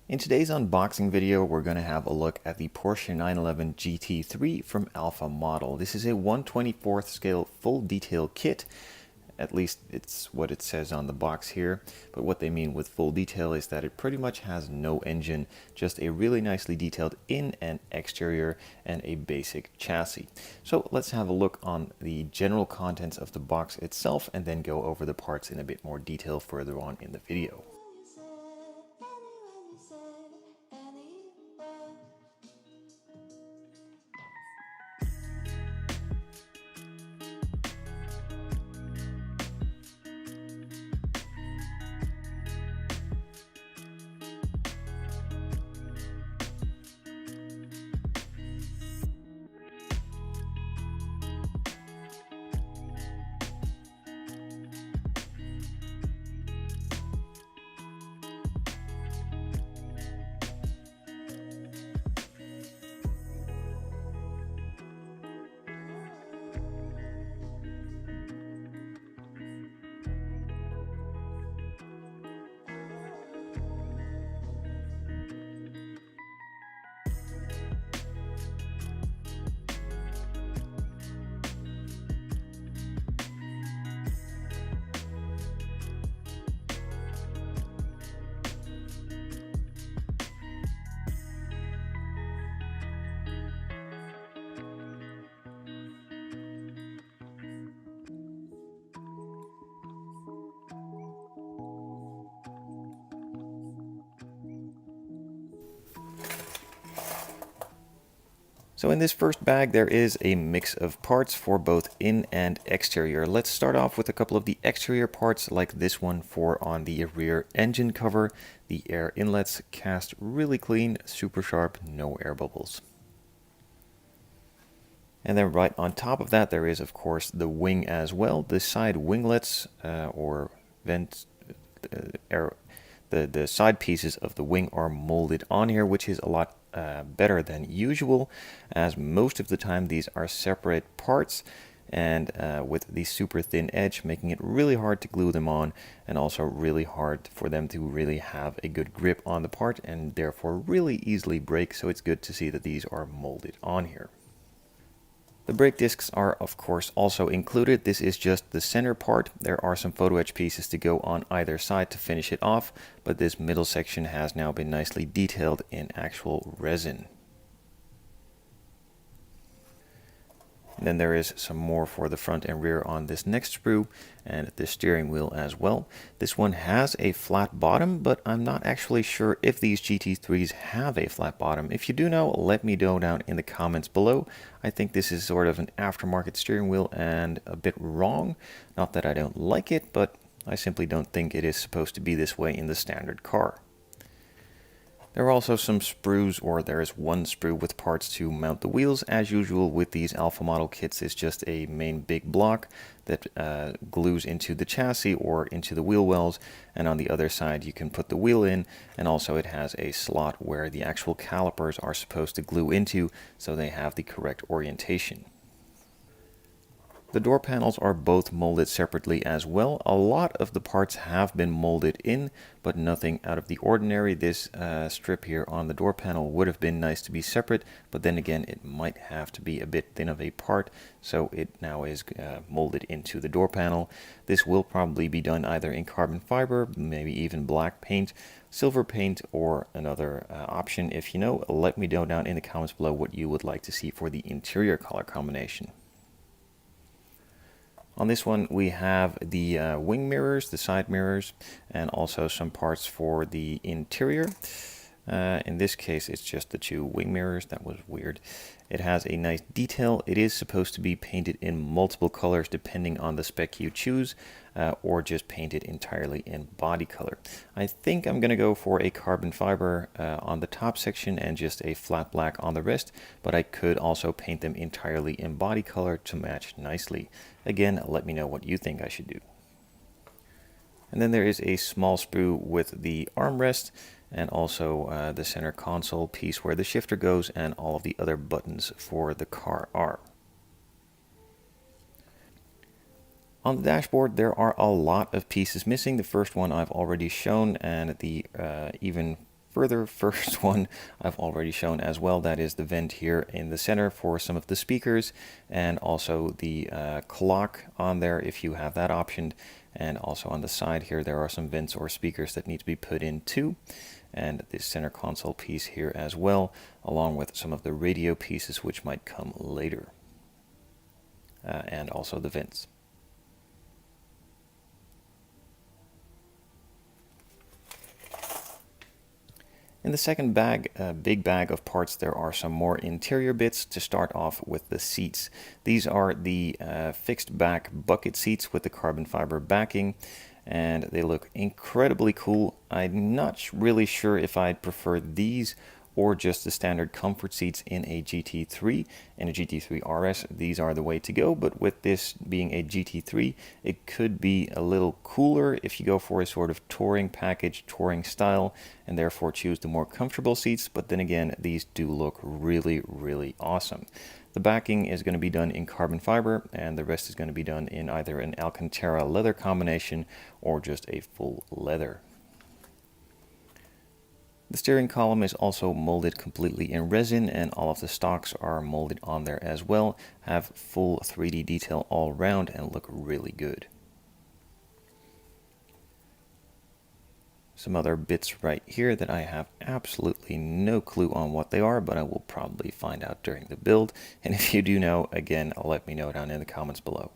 In today's unboxing video, we're going to have a look at the Porsche 911 GT3 from Alpha Model. This is a 1/24th scale full detail kit. At least it's what it says on the box here. But what they mean with full detail is that it pretty much has no engine, just a really nicely detailed in and exterior and a basic chassis. So let's have a look on the general contents of the box itself and then go over the parts in a bit more detail further on in the video. So in this first bag, there is a mix of parts for both in and exterior. Let's start off with a couple of the exterior parts, like this one for on the rear engine cover. The air inlets cast really clean, super sharp, no air bubbles. And then right on top of that, there is of course the wing as well. The side winglets or vent the side pieces of the wing are molded on here, which is a lot better than usual, as most of the time these are separate parts and with the super thin edge, making it really hard to glue them on and also really hard for them to really have a good grip on the part and therefore really easily break. So it's good to see that these are molded on here. The brake discs are of course also included. This is just the center part. There are some photo etch pieces to go on either side to finish it off, but this middle section has now been nicely detailed in actual resin. And then there is some more for the front and rear on this next sprue and the steering wheel as well. This one has a flat bottom, but I'm not actually sure if these GT3s have a flat bottom. If you do know, let me know down in the comments below. I think this is sort of an aftermarket steering wheel and a bit wrong. Not that I don't like it, but I simply don't think it is supposed to be this way in the standard car. There are also some sprues, or there is one sprue with parts to mount the wheels. As usual with these Alpha Model kits, it's just a main big block that glues into the chassis or into the wheel wells, and on the other side you can put the wheel in, and also it has a slot where the actual calipers are supposed to glue into so they have the correct orientation. The door panels are both molded separately as well. A lot of the parts have been molded in, but nothing out of the ordinary. This strip here on the door panel would have been nice to be separate, but then again it might have to be a bit thin of a part, so it now is molded into the door panel. This will probably be done either in carbon fiber, maybe even black paint, silver paint, or another option. If you know, let me know down in the comments below what you would like to see for the interior color combination. On this one we have the wing mirrors, the side mirrors, and also some parts for the interior. In this case it's just the two wing mirrors. That was weird. It has a nice detail. It is supposed to be painted in multiple colors depending on the spec you choose, or just painted entirely in body color. I think I'm going to go for a carbon fiber on the top section and just a flat black on the rest, but I could also paint them entirely in body color to match nicely. Again, let me know what you think I should do. And then there is a small sprue with the armrest and also the center console piece where the shifter goes and all of the other buttons for the car are. On the dashboard there are a lot of pieces missing. The first one I've already shown, and the even Further, first one I've already shown as well. That is the vent here in the center for some of the speakers, and also the clock on there if you have that optioned. And also on the side here, there are some vents or speakers that need to be put in too. And this center console piece here as well, along with some of the radio pieces which might come later. And also the vents. In the second bag, big bag of parts, there are some more interior bits. To start off with the seats. These are the fixed back bucket seats with the carbon fiber backing, and they look incredibly cool. I'm not really sure if I'd prefer these or just the standard comfort seats in a GT3. In a GT3 RS, these are the way to go, but with this being a GT3, it could be a little cooler if you go for a sort of touring package, touring style, and therefore choose the more comfortable seats. But then again, these do look really, really awesome. The backing is going to be done in carbon fiber, and the rest is going to be done in either an Alcantara leather combination or just a full leather. The steering column is also molded completely in resin, and all of the stocks are molded on there as well, have full 3D detail all around and look really good. Some other bits right here that I have absolutely no clue on what they are, but I will probably find out during the build. And if you do know, again, let me know down in the comments below.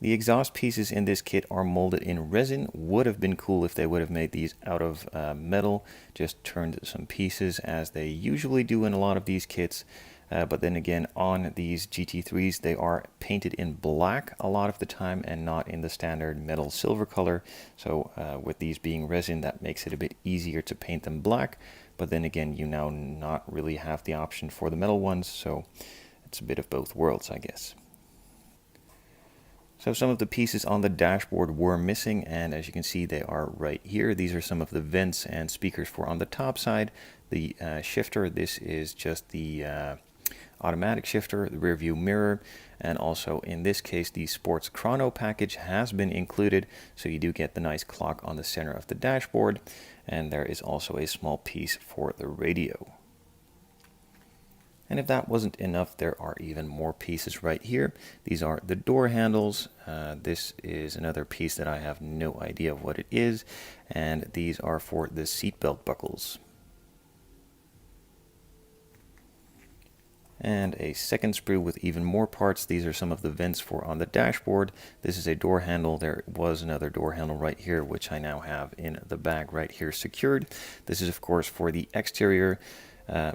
The exhaust pieces in this kit are molded in resin. Would have been cool if they would have made these out of metal, just turned some pieces as they usually do in a lot of these kits. But then again, on these GT3s, they are painted in black a lot of the time and not in the standard metal silver color. So with these being resin, that makes it a bit easier to paint them black. But then again, you now not really have the option for the metal ones, so it's a bit of both worlds, I guess. So some of the pieces on the dashboard were missing, and as you can see, they are right here. These are some of the vents and speakers for on the top side. The shifter, this is just the automatic shifter, the rear view mirror, and also in this case, the sports chrono package has been included. So you do get the nice clock on the center of the dashboard, and there is also a small piece for the radio. And if that wasn't enough, there are even more pieces right here. These are the door handles. This is another piece that I have no idea what it is. And these are for the seatbelt buckles. And a second sprue with even more parts. These are some of the vents for on the dashboard. This is a door handle. There was another door handle right here, which I now have in the bag right here secured. This is, of course, for the exterior.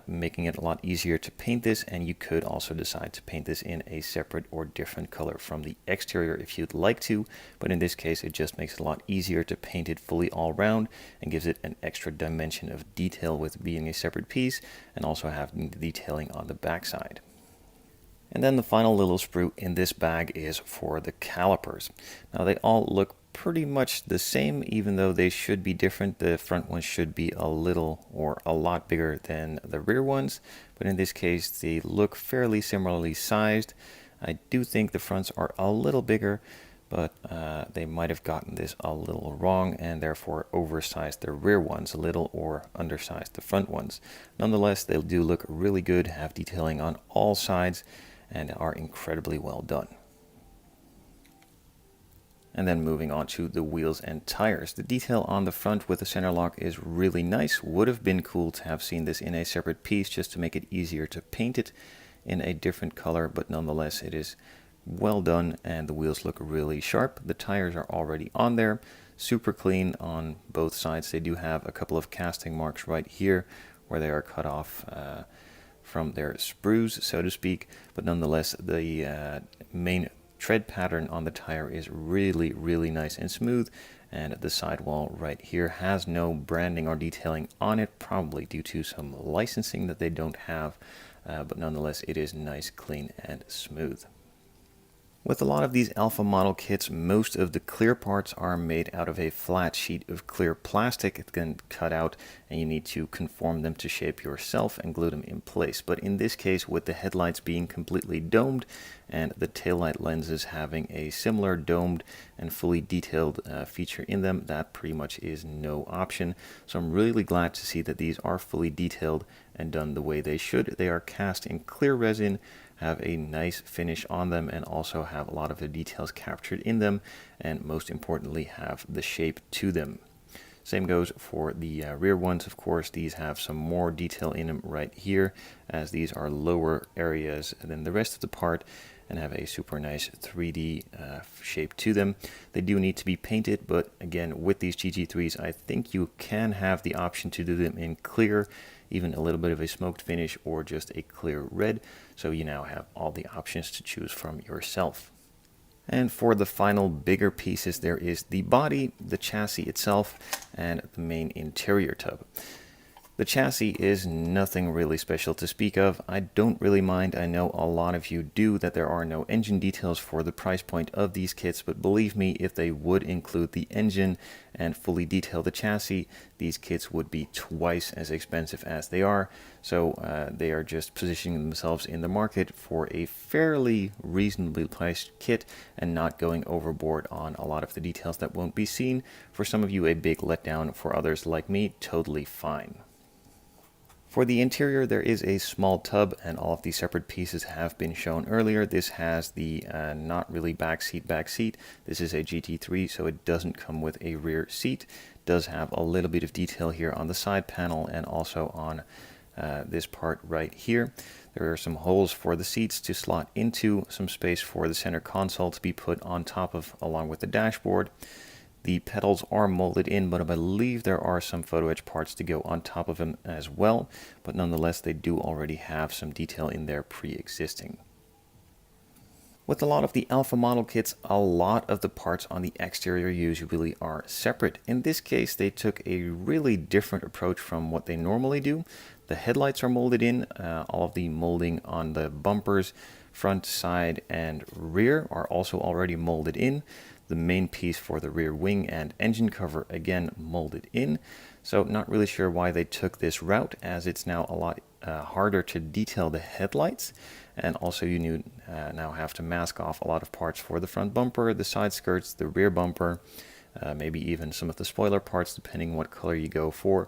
Making it a lot easier to paint this, and you could also decide to paint this in a separate or different color from the exterior if you'd like to, but in this case it just makes it a lot easier to paint it fully all around and gives it an extra dimension of detail with being a separate piece and also having the detailing on the backside. And then the final little sprue in this bag is for the calipers. Now they all look pretty much the same, even though they should be different. The front ones should be a little or a lot bigger than the rear ones, but in this case they look fairly similarly sized. I do think the fronts are a little bigger, but they might have gotten this a little wrong and therefore oversized the rear ones a little or undersized the front ones. Nonetheless, they do look really good, have detailing on all sides, and are incredibly well done. And then moving on to the wheels and tires. The detail on the front with the center lock is really nice. Would have been cool to have seen this in a separate piece just to make it easier to paint it in a different color, but nonetheless it is well done and the wheels look really sharp. The tires are already on there, super clean on both sides. They do have a couple of casting marks right here where they are cut off from their sprues, so to speak, but nonetheless the main tread pattern on the tire is really, really nice and smooth, and the sidewall right here has no branding or detailing on it, probably due to some licensing that they don't have, but nonetheless it is nice, clean, and smooth. With a lot of these alpha model kits, most of the clear parts are made out of a flat sheet of clear plastic. It's then cut out and you need to conform them to shape yourself and glue them in place. But in this case, with the headlights being completely domed and the taillight lenses having a similar domed and fully detailed feature in them, that pretty much is no option. So I'm really glad to see that these are fully detailed and done the way they should. They are cast in clear resin, have a nice finish on them, and also have a lot of the details captured in them, and most importantly have the shape to them. Same goes for the rear ones. Of course, these have some more detail in them right here, as these are lower areas than the rest of the part and have a super nice 3D shape to them. They do need to be painted, but again, with these GT3s, I think you can have the option to do them in clear, even a little bit of a smoked finish, or just a clear red. So you now have all the options to choose from yourself. And for the final bigger pieces, there is the body, the chassis itself, and the main interior tub. The chassis is nothing really special to speak of. I don't really mind. I know a lot of you do, that there are no engine details for the price point of these kits, but believe me, if they would include the engine and fully detail the chassis, these kits would be twice as expensive as they are. So they are just positioning themselves in the market for a fairly reasonably priced kit and not going overboard on a lot of the details that won't be seen. For some of you, a big letdown. For others like me, totally fine. For the interior, there is a small tub, and all of the separate pieces have been shown earlier. This has the not really back seat. This is a GT3, so it doesn't come with a rear seat. It does have a little bit of detail here on the side panel and also on this part right here. There are some holes for the seats to slot into, some space for the center console to be put on top of along with the dashboard. The pedals are molded in, but I believe there are some photo etch parts to go on top of them as well. But nonetheless, they do already have some detail in there pre-existing. With a lot of the alpha model kits, a lot of the parts on the exterior usually are separate. In this case, they took a really different approach from what they normally do. The headlights are molded in, all of the molding on the bumpers, front, side, and rear are also already molded in. The main piece for the rear wing and engine cover, again, molded in. So not really sure why they took this route, as it's now a lot harder to detail the headlights. And also you now have to mask off a lot of parts for the front bumper, the side skirts, the rear bumper, maybe even some of the spoiler parts, depending what color you go for.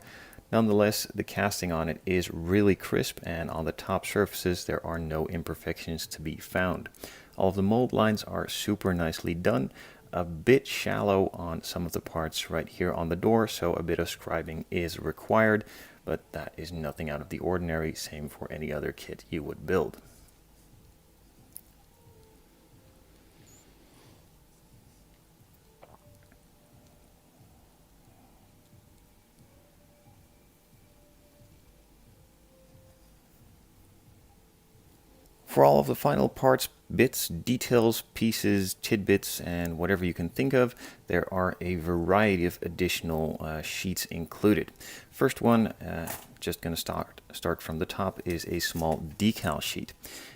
Nonetheless, the casting on it is really crisp, and on the top surfaces there are no imperfections to be found. All of the mold lines are super nicely done. A bit shallow on some of the parts right here on the door, so a bit of scribing is required, but that is nothing out of the ordinary, same for any other kit you would build. For all of the final parts, bits, details, pieces, tidbits, and whatever you can think of, there are a variety of additional sheets included. First one, just going to start from the top, is a small decal sheet.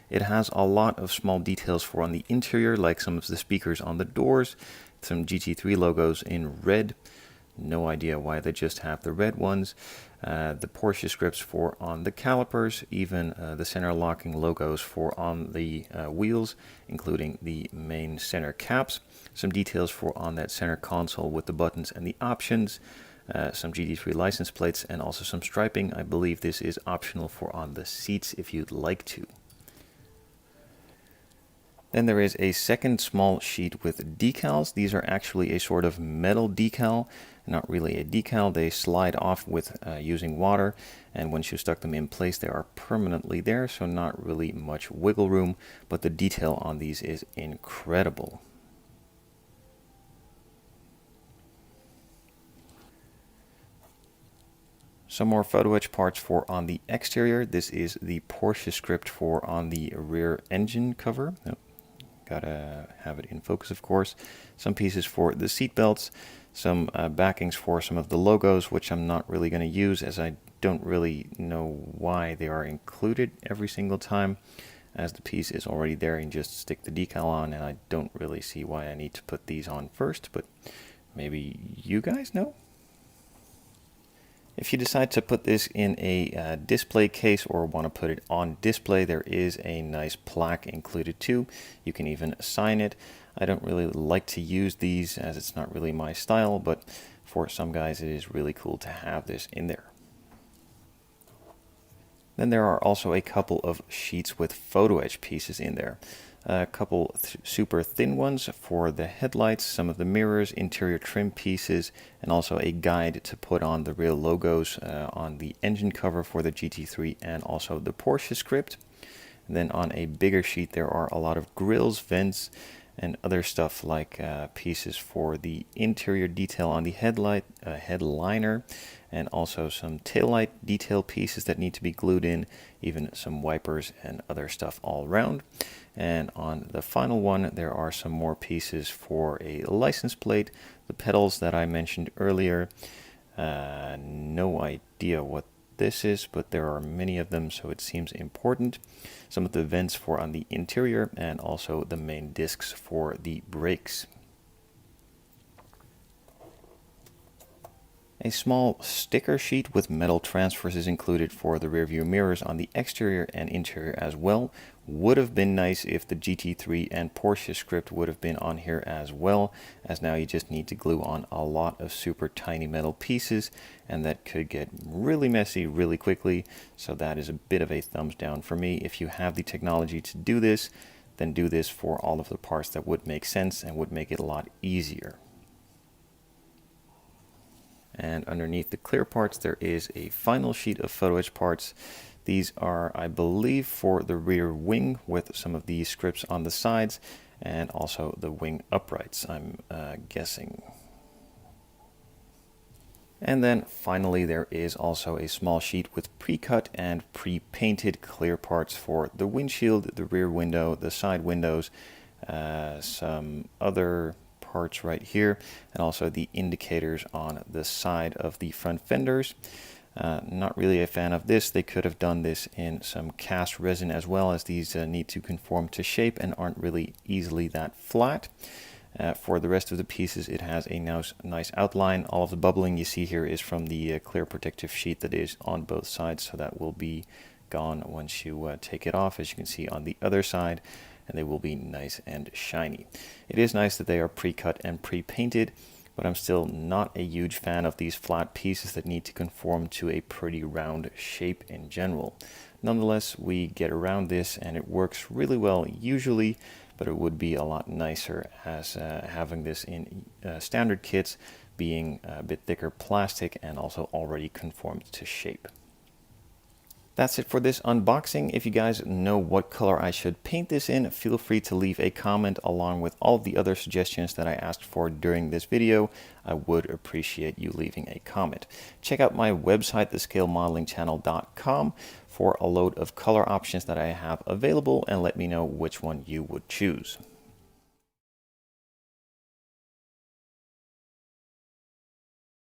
It has a lot of small details for on the interior, like some of the speakers on the doors, some GT3 logos in red. No idea why they just have the red ones. The Porsche scripts for on the calipers, even the center locking logos for on the wheels, including the main center caps. Some details for on that center console with the buttons and the options. Some GT3 license plates and also some striping. I believe this is optional for on the seats if you'd like to. Then there is a second small sheet with decals. These are actually a sort of metal decal, not really a decal. They slide off with using water, and once you stuck them in place, they are permanently there, so not really much wiggle room, but the detail on these is incredible. Some more photo etch parts for on the exterior. This is the Porsche script for on the rear engine cover. Gotta have it in focus, of course. Some pieces for the seat belts, some backings for some of the logos, which I'm not really going to use as I don't really know why they are included every single time. as the piece is already there and just stick the decal on, and I don't really see why I need to put these on first, but maybe you guys know? If you decide to put this in a display case or want to put it on display, there is a nice plaque included too. You can even sign it. I don't really like to use these as it's not really my style, but for some guys it is really cool to have this in there. Then there are also a couple of sheets with photo etch pieces in there. A couple super thin ones for the headlights, some of the mirrors, interior trim pieces, and also a guide to put on the real logos on the engine cover for the GT3 and also the Porsche script. And then on a bigger sheet there are a lot of grills, vents, and other stuff like pieces for the interior detail on the headlight, headliner, and also some taillight detail pieces that need to be glued in, even some wipers and other stuff all around. And on the final one, there are some more pieces for a license plate, the pedals that I mentioned earlier. No idea what this is, but there are many of them, so it seems important. Some of the vents for on the interior, and also the main discs for the brakes. A small sticker sheet with metal transfers is included for the rear view mirrors on the exterior and interior as well. Would have been nice if the GT3 and Porsche script would have been on here as well, as now you just need to glue on a lot of super tiny metal pieces, and that could get really messy really quickly, so that is a bit of a thumbs down for me. If you have the technology to do this, then do this for all of the parts that would make sense and would make it a lot easier. And underneath the clear parts there is a final sheet of photo etch parts. These are, I believe, for the rear wing with some of these scripts on the sides, and also the wing uprights, I'm guessing. And then finally there is also a small sheet with pre-cut and pre-painted clear parts for the windshield, the rear window, the side windows, some other parts right here, and also the indicators on the side of the front fenders. Not really a fan of this. They could have done this in some cast resin as well, as these need to conform to shape and aren't really easily that flat. For the rest of the pieces it has a nice outline. All of the bubbling you see here is from the clear protective sheet that is on both sides, so that will be gone once you take it off, as you can see on the other side, and they will be nice and shiny. It is nice that they are pre-cut and pre-painted, but I'm still not a huge fan of these flat pieces that need to conform to a pretty round shape in general. Nonetheless, we get around this and it works really well usually, but it would be a lot nicer as having this in standard kits, being a bit thicker plastic and also already conformed to shape. That's it for this unboxing. If you guys know what color I should paint this in, feel free to leave a comment along with all of the other suggestions that I asked for during this video. I would appreciate you leaving a comment. Check out my website, TheScalemodelingChannel.com, for a load of color options that I have available, and let me know which one you would choose.